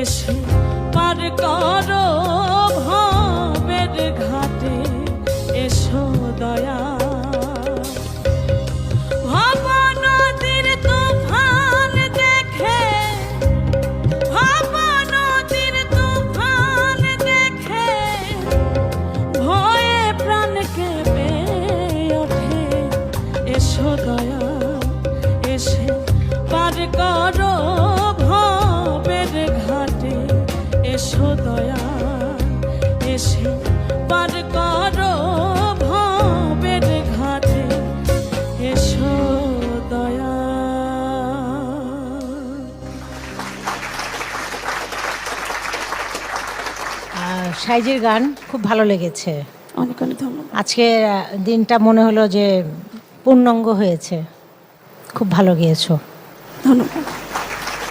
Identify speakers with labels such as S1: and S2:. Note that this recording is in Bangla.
S1: এসে পার করো ভবের ঘাটে এসো দয়া করো ভবের ঘাটে এসো দয়া এসে পার করো ভবের ঘাটে এসো দয়া।
S2: সাইজির গান খুব ভালো লেগেছে,
S1: অনেক অনেক ধন্যবাদ।
S2: আজকের দিনটা মনে হলো যে পূর্ণাঙ্গ হয়েছে, খুব ভালো গিয়েছো,
S1: ধন্যবাদ।